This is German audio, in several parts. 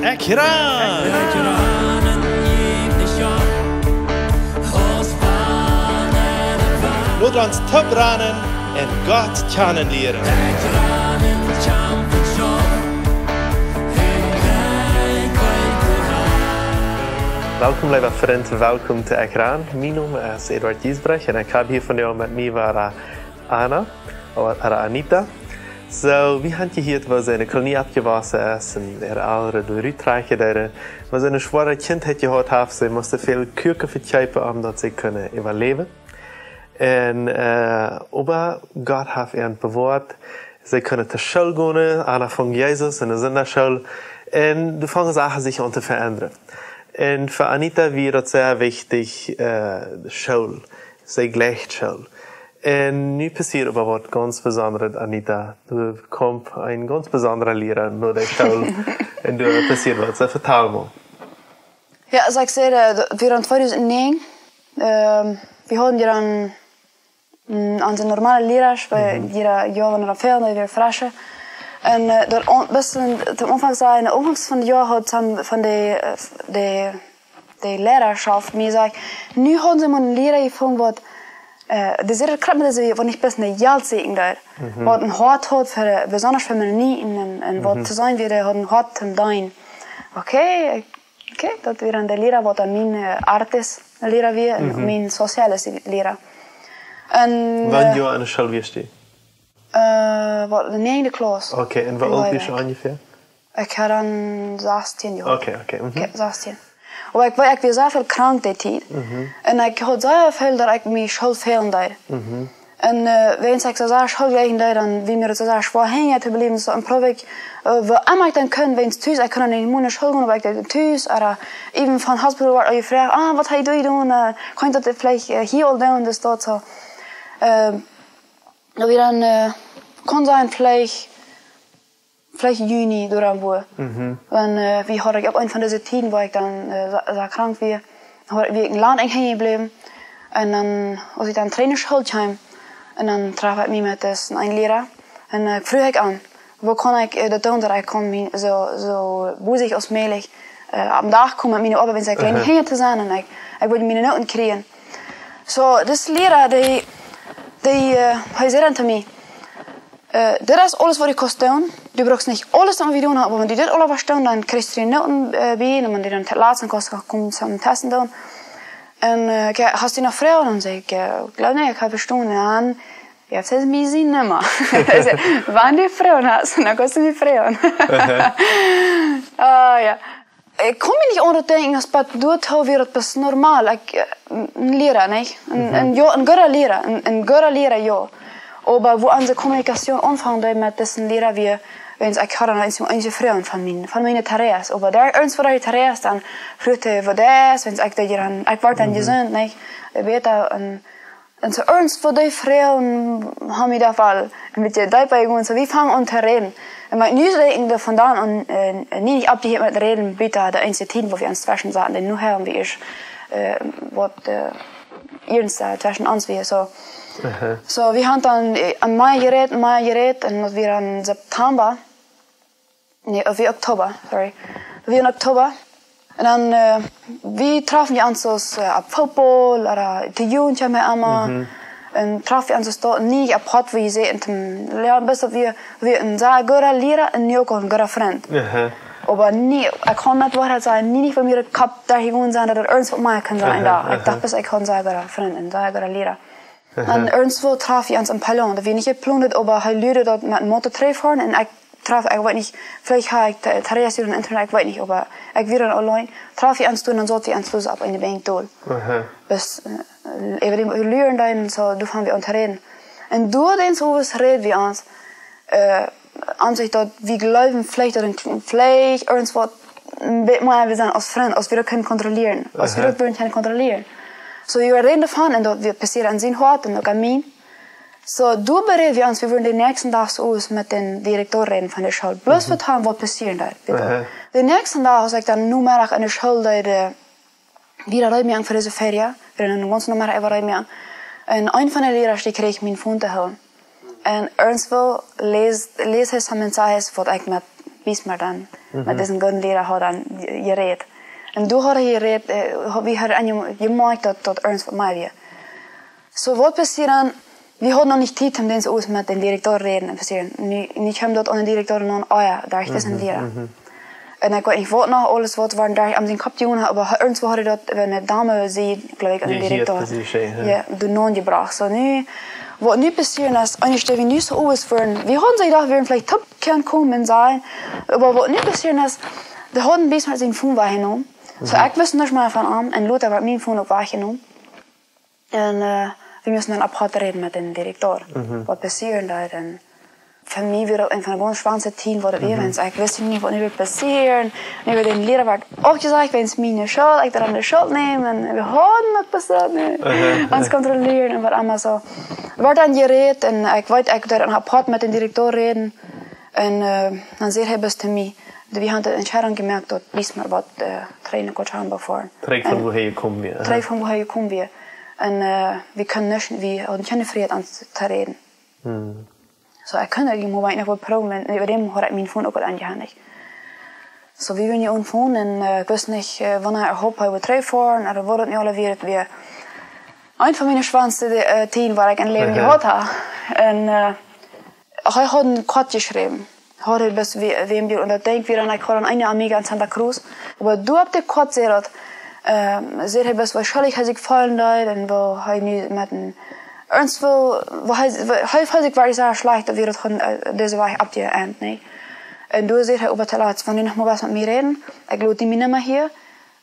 Ekran! Nederlands tabranen en God kennenleren. Welkom lieve vrienden, welkom te Ekran. Mijn naam is Eduard Giesbrecht en ik heb hier vandaag met mij waar Anna, of Anita. So, wie hat hier, wo seine Kolonie abgewachsen ist und oudere door uitreichen deden. Maar zijn schwere kindheit gehad heeft, ze moesten veel kuren verkijpen, omdat ze kunnen überleben. En aber Gott hat ihnen bewahrt, sie können zur Schule gehen, einer von Jesus in der Sonderschule. Und die fangen Sachen sich an zu verändern. Und für Anita wird das sehr wichtig, Schule, sie gleicht Schule. Und nu passiert aber was ganz Besonderes, Anita. Du kommst ein ganz besonderer Lehrer nach der Schule. Und du passiert was. So, vertel mal. Ja, als ik zei, weer in 2009, we hadden hier aan de normale leraars, bij jeder jaar van de velden weer frischen. En bis zum Anfang in de Anfangs van het jaar had van de leraarschap mir gesagt, nu hadden ze een leraar gevonden wat de zeer krap met ze wat niet best een geld zeker daar. Wat een hart had voor besonders voor mij en wat te zijn weer had een hart te doen. Oké, dat weer een de leraar wat aan mijn artis leraar weer en mijn sociale leraar. Wanneer je aan de school was je? Wat de 9e klas. Oké, en wat oud was je ongeveer? Ik had dan 16 jaar. Oké. 16. Maar ik was zoveel krank die tijd. En ik had zoveel dat ik me schuld veel deed. En wens ik zo schuld leggen deed, dan wie mir zo zwaar hängen te blijven, dan probeer ik, wat ik dan kan, wens thuis, ik kan niet meer schuld gaan, ik dan thuis, of even van hospital wordt je vraagt, wat ga je doen, kan je dat vielleicht hier al doen, dus dat zo. Dat we dan kon zijn vielleicht Juni door aan boer. En wie had ik op een van deze tien waar ik dan zo krank weer, had ik in land heen gebleven. En dan was ik dan trainerschool kwam. En dan traf ik me met een leraar. En vroeg ik aan, hoe kon ik dat doen dat ik kon zo boezig als mogelijk op een dag komen met mijn ouders en kleine heen te zijn. En ik wilde mijn noten krijgen. Zo, deze leraar, hij zei dan tegen mij, dit is alles wat je kost doen. Du brauchst nicht alles dann wie du, aber wenn du das alles verstehst, dann kriegst du die Noten bei und wenn du dann laatst, dann kannst du zum Testen tun. Und hast du noch Frauen? Dann sag ich, glaube nicht, ich habe verstanden. Dann, jetzt ist mir sie nicht mehr. Wenn du Frauen hast, dann kannst du die Frauen. Ja. Ich kann mich nicht unterdenken, dass bei du wird das normal. Ein Lehrer, nicht? Ein guter Lehrer, ein guter Lehrer, ja. Aber wo unsere Kommunikation anfängt mit diesen Lehrern, wenn ich habe eine Frau von meiner Therese. Aber der ernst war die Therese, dann fragt was das, wenn ich war dann gesund, nicht? Ich weiß und so ernst war die Frau haben wir da Fall mit der dabei und so, wir fangen an zu reden. Und mein Newsletter von da an nicht abgehört mit reden, bitte der Institut, wo wir uns zwischen sagen, denn nur haben wir was ernst zwischen uns wir so. So, wir haben dann am Mai geredet und wir in September, Oktober, sorry. Wir in Oktober. Und dann, wir trafen uns ab Football oder die Jugend haben wir immer. Und trafen uns dort nicht ab Hot, wie sie in dem Leben bis wir ein sehr guter Lehrer und auch ein guter Freund. Aber nie, ich kann nicht wahrheit sagen, nicht von mir Kopf da gewohnt sein, dass das ernst mit mir kann sein da. Ich dachte, ich kann ein sehr guter Freund und ein sehr guter Lehrer. En irgendwo traf je ons een Ballon. Dat we niet geplant, maar hij leerde dat met een motor fahren. En ik weet niet, vielleicht ga ik Therese in internet, ik weet niet, maar ik weer dan alleen. Traf je ons toen en zat je ons dus op in de bank door. Dus even we leren dan en zo, toen gaan we ons reden. En door den sowas reden we ons, aan zich dat we geloven, vielleicht irgendwo, maar we zijn als vriend, als we dat kunnen controleren. Als we dat kunnen controleren. So, wir reden davon, und das passiert an seinem Hort und an mir. So, du bereden wir uns, wir würden den nächsten Tag aus mit den Direktor reden von der Schule. Bloß wir haben, was passiert da. Den nächsten Tag habe ich dann nur mehr in der Schule, wieder reden für diese Ferien. Wir haben einen ganzen Nummer über reden. Und ein von den Lehrern, die krieg ich meinen Fund zu holen. Und irgendwo lese ich ein Mensaje, was ich mit Bismarck dan. Met deze goede leraar had dan gereed. En toen had hij gereed, we hadden gemaakt dat ernst voor mij weer. So wat passiert dan? We hadden nog niet tijd om deze oors met de directeur reden en passieren. Nu kwam dat aan de directeur en oh ja, daar is een leraar. En ik weet niet wat nog alles wat waren daar aan zijn kop te doen, maar ernst hadden dat een dame zei, geloof ik, aan de directeur. Ja, de non gebracht. So nu, wat nu passiert is, als we nu zo oors worden, we hadden ze gedacht, we vielleicht top kunnen komen en zijn, maar wat nu passiert is, we hadden Bismarck zijn phone weggenomen. So ik wist niet meer van hem en Lothar werd mijn phone ook weggenomen. En we moesten dan apart reden met de directeur. Wat passiert daar? En voor mij weer een van de gewoon Spaanse team wat het weer was. Ik wist niet wat nu wil passeren. Nu werd de leraar werd ook gezegd, wens mijn schuld, ik dan de schuld nemen. En we hadden het passeren nu. Ons controleren en wat allemaal zo. Werd dan gereed en ik weet, ik daar apart met de directeur reden. En dan zei hij best te mij. We hadden een scheiding gemerkt dat Bismarck wat trainen kon gaan voor. Trek van hoe je komt weer. Trek van hoe je komt weer. En we kunnen geen vrede aan te reden. So ik kan er niet weinig wat problemen. En überdem had ik mijn phone ook al aangehandigd. So we waren je phone en ik wist niet wanneer ik hoop hij weer terug voor. En dan wordt het nu alweer weer een van mijn zwaarste tien waar ik een leven gehad had. En hij had een kwart geschreven. Had hij best WMB en dat denk ik weer aan ik had een amiga in Santa Cruz. Maar toen op de kwart zei dat zei hij best waarschijnlijk hij zich vallen deed en wil hij nu met een ernst wil hij zich waar hij slecht dat we het gewoon deze weg op die eind nee. En toen zei hij op het laatst van nu nog maar wat met mij reden. Ik lood die mijn nummer hier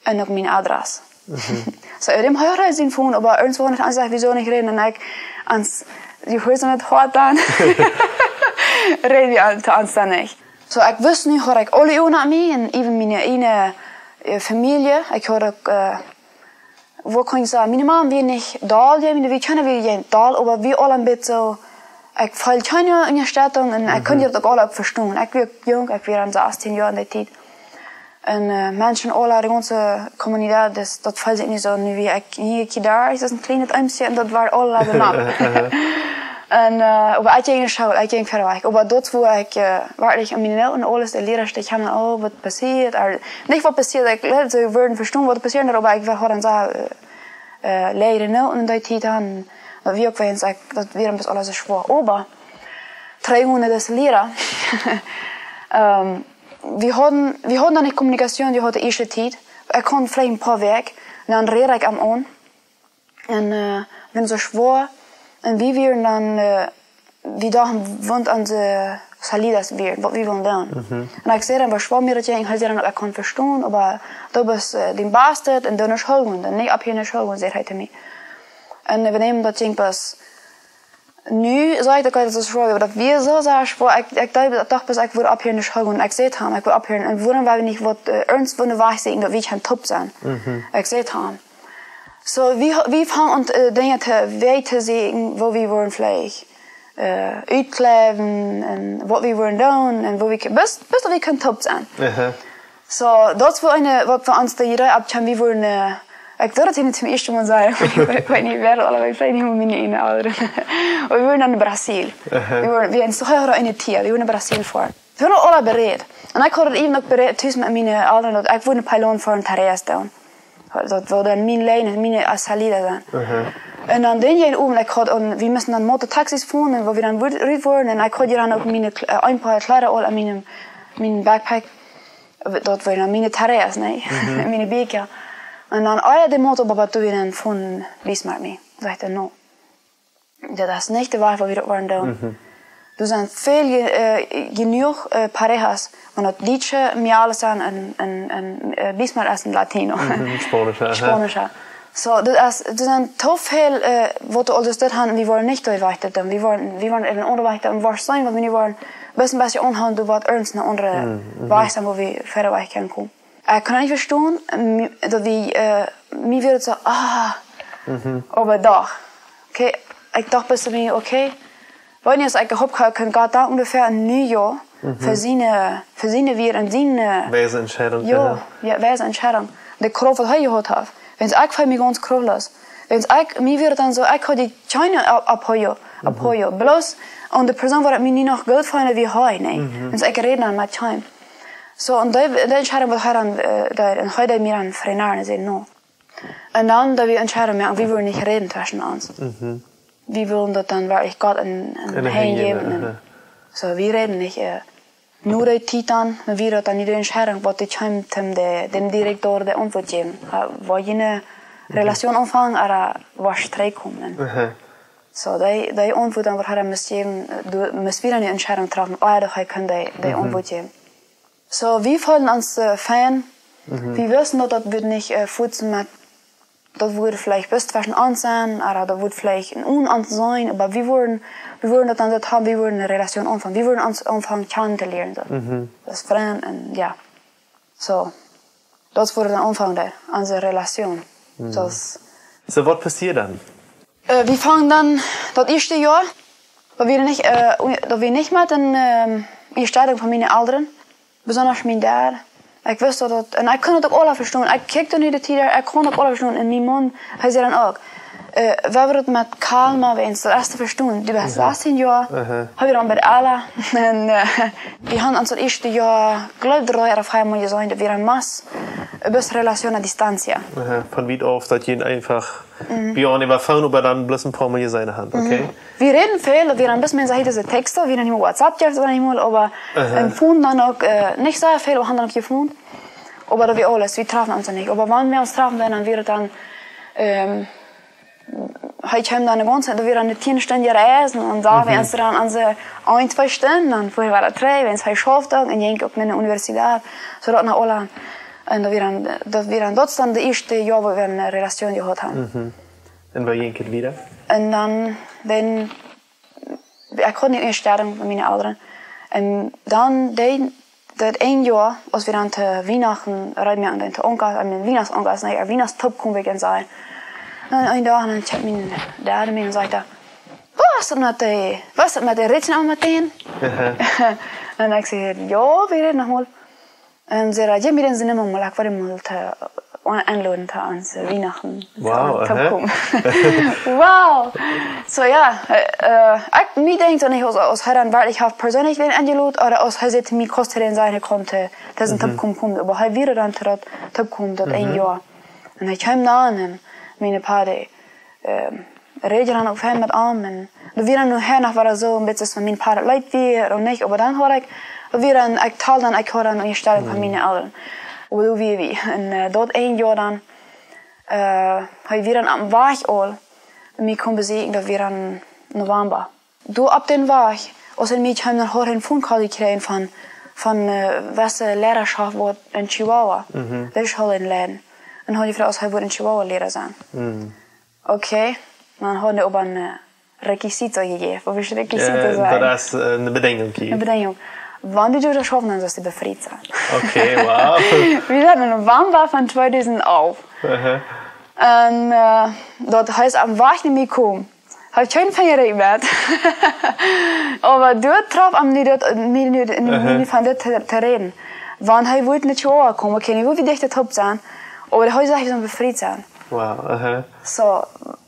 en ook mijn adres. So dem har jag sin phone aber ernst war nicht ansagt wieso nicht reden und ich ans die Hülse nicht hart dann reden wir ans dann nicht. So ich wusste nicht hoor ik alle ohne mij en even mijn familie ik hoor ook wo kan ik zeggen mijn man wir nicht dal ja wir können wir ja dal aber wir alle ein bisschen so ich fall keine Unterstützung und ich kann das auch alle verstehen. Ich bin jung, ich bin 16 Jahre in der Zeit. En mensen alle de ganze communiteit, dus dat valt zich niet zo nu wie ik hier daar is, dat is een kleine tuintje en dat waren alle de naam. En aber ik ging schauen, ik ging verder weg. Aber dort wo ik waar ik aan mijn en alles de leraar steek hebben oh wat passiert, niet wat passiert, ik leerde ze worden verstaan wat passiert, maar ik wil gewoon zeggen leren nou en dat tijd dan dat wie ook wel eens dat weer een beetje alles is schwer. Aber 300 des leraar. We hadden dan niet communicatie, die hadden eerste tijd. Ik kon vielleicht een paar weken. En dan reed ik aan. En wenn zo schwer. En wie weer dan, wie dachten, want aan de salidas weer, wat we willen doen. En ik zei dan, was schwer meer dat je, ik zei dan, ik kon verstaan, maar dat was de bastard en dan naar school. En niet op hier naar school, zei hij te mij. En we nemen dat ding pas. Nu zei ik dat het schwer dat we zo schwer. Ik dacht bis ik wil op hier in de school en ik zei het hem, ik wil op hier en waarom wij niet wat ernst van de weg zeggen dat we gaan top zijn. Ik zei het hem. So we vangen dingen te weten zeggen waar we worden vleeg uitkleven en wat we worden doen en waar we best dat we kunnen top zijn. So dat is wat voor ons de idee op we worden. Ik wil het niet zum eerste Mal zeggen. Ik weet niet wer, maar ik weet niet hoe mijn ene ouderen. We waren naar Brazil. We zijn zo heel in het tier. We waren naar Brazil voor. We waren alle bereid. En ik had het even ook bereid thuis met mijn ouderen. Ik wilde een pylon voor een terras doen. Dat wilde dan mijn lijn en mijn salida zijn. En dan deed je om. We moesten dan motortaxis voeren. Waar we dan uit worden. En ik had dan ook een paar klaren al aan mijn backpack. Dat waren dan mijn terras, nee. Mijn beker. En dan alle de motorbaba toen we van Bismarck mee. Dacht ik, no. Dat is niet de waar we dat waren doen. Er zijn veel genoeg parejas, want het liedje Miales zijn en Bismarck is een Latino. Spanisch. So, er zijn te veel wat we alles dit hadden, we waren niet doorwacht. We waren even onderwacht en waarschijnlijk wat we nu waren best een beetje onhandig door wat ernst naar andere weg zijn waar we verder weg kunnen komen. Ik kan niet verstaan dat we mij willen zeggen, op een dag. Okay. Ik dacht best bij mij, oké, wanneer ik hoop kan gaat dan ongeveer een nieuw jaar voorzien weer en zien. Wijze entscheidung. Ja, wijze entscheidung. De krof wat hij gehad heeft. Wens ik van mij ganz kroflos. Wens ik mij weer dan zo, ik had die China ophouden. Bloos aan de persoon waar ik mij niet nog goed vind wie hij, nee. Wens ik reden aan met China. So, und die Entscheidung wird heute mir an Vereinen sehen, no. Und dann, da wir entscheiden, wir wollen nicht reden zwischen uns. Wir wollen das dann wirklich Gott ein hingeben. So, wir reden nicht. Nur die Titan, wir reden dann die Entscheidung, was die kommt, dem Direktor der Antwort geben. Wo jene Relation anfangen, oder was Streik kommen. So, die Antwort dann wird müssen geben, du musst wieder eine Entscheidung treffen, doch können die Antwort geben. So, wir folgen uns Fan. Wir wissen, dass das wird nicht futzen mit, das würde vielleicht bis zwischen uns sein, oder das wird vielleicht ein Unant sein, aber wir würden das dann so haben, wir würden eine Relation anfangen. Wir würden uns anfangen kennenzulernen. So. Das Freund und ja. So, das wurde dann anfangen, unsere Relation. So, was passiert dann? Wir fangen dann das erste Jahr, da wir nicht mit in Stellung von meinen Eltern, besonders mein Dad. Ich wusste dat, en ik kon het ook alle verstaan. Ik keek niet de tijd, ik kon het alle verstaan. En mijn man, hij zei dan ook, we hebben het met kalma wens, dat eerste verstaan. Die was 16 jaar, hebben we dan bij alle. En we hadden ons het eerste jaar, geloof 3 of 5 maanden zijn, dat we een mas, best relatie à distantie. Von wie auf, dass je einfach, wir auch nicht mehr fahren, aber dann bloß ein paar Mal seine Hand, okay? Wir reden viel, wir haben bis mehr diese Texte, wir haben nicht WhatsApp jetzt oder nicht mal, aber im Phone dann auch nicht sehr viel, wir haben dann auf Phone. Aber da wir alles, wir treffen uns nicht. Aber wenn wir uns treffen, dann wird dann, heute haben dann eine ganze, da wir dann 10 Stunden reisen und da wir uns dann an 1-2 Stunden, dann vorher war das 3, wenn es halt schafft, und ich auch in der Universität, so dort nach Holland. Und da wir dann dort dann das erste Jahr, wo wir eine Relation gehabt haben. Und wir gehen wieder? Und dann, ich konnte nicht mehr sterben bei meinen Eltern. Und dann, dat 1 jaar, als we dan te Weihnachten rijden en te onkas, en Weihnachtsonkas, naar Weihnachtstop komen we zijn. En een dag, dan checkt mijn dad me en zei dat, was het met de ritsen aan meteen? En ik zei, ja, we reden nog wel. En ze zei, ja, we reden ze niet meer, maar ik wilde hem einladen zu uns Weihnachten. Wow, wow. So ja, ich denke so nicht, als er dann wirklich persönlich wen eingeladen oder als er sich mir kostet sein konnte, dass ein Top kommt, aber er wieder dann zu Top kommt, das 1 Jahr. Und ich kam da an, meine Party, reden dann auf ihn mit an, und wir dann nur hernach war so ein bisschen von meinen Party leid wir und nicht, aber dann habe ich tal dann, ich habe dann eine Stellung von meinen Eltern. Och då vi. En dat 1 jaar dan har vi dan am Weg all. Vi kom besöken dat vi dan november. Då ab den Weg, och sen mig hem har en phone gekriegt von welche Lehrerschaft wordt in Chihuahua. Das ist halt in Läden. Und hat die Frau aus in Chihuahua Lehrer sein. Okay, dann hat er aber ein Requisito gegeben. Was ist Requisito sein? Das ist eine Bedingung. Eine Bedingung. Wann die das schaffen, dann sollst du befreit sein. Okay, wow. Wir hatten eine November von 2011. Und das heißt, am Weg nicht mehr kommen. Habe ich keinen Finger gemacht. Aber dort traf am nicht von dort zu reden. Wann ich wollte nicht schon kommen, okay, ich will wie dicht top sein. Aber heute sage ich, so befreit sein. Wow, So.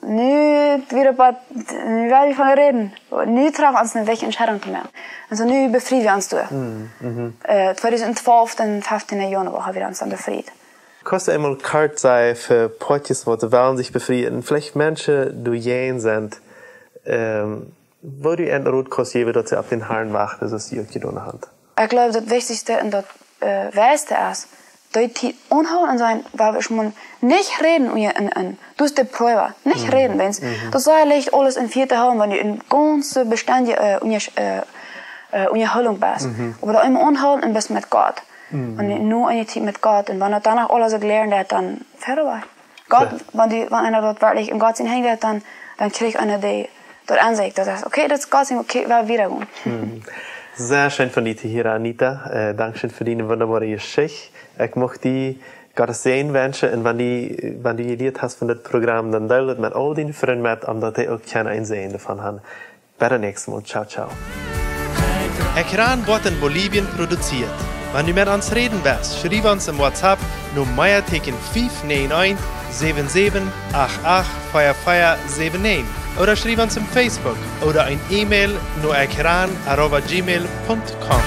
Nu werden wir von reden. Nu treffen wir uns eine welche Entscheidung mehr. Also nu befrieden wir uns durch. 2012, den 15. Januar haben wir uns dann befreit. Kostet einmal kalt sein für Portis, wo die Wahlen sich befrieden. Vielleicht Menschen, die jähen sind, wo du ein Rot kostet, dass sie auf den Haaren wacht, das ist die getan hat. Ich glaube, das Wichtigste und das Wichtigste ist, die unhauen sein, weil wir schon nicht reden du hast die Prüfer, nicht reden, wenn's das soll leicht alles in 4. haben, wenn du in ganze Bestände Unterhaltung bist, aber da immer unhauen und bist mit Gott, und nur eine Zeit mit Gott, und wenn er danach alles gelernt hat, dann vorbei. Gott, wenn einer dort wirklich in Gott sein hängt, dann kriegt einer die dort Ansicht, dass er sagt, okay, das ist Gott sein, okay, wir wieder gehen. Sehr schön von dir hier, Anita. Dankeschön für deine wunderbare Geschichte. Ich möchte die Gottes Segen wünschen. Und wenn du geleerd hast von das Programm, dann teile es mit all deinen Freunden mit, damit die auch keine Einsehen davon haben. Bis zum nächsten Mal. Ciao, ciao. Ekran wird in Bolivien produziert. Wenn du mit uns reden willst, schreib uns im WhatsApp nur Meierteken 591 77 88 4479 oder schreib uns im Facebook oder ein E-Mail nur ekran@gmail.com.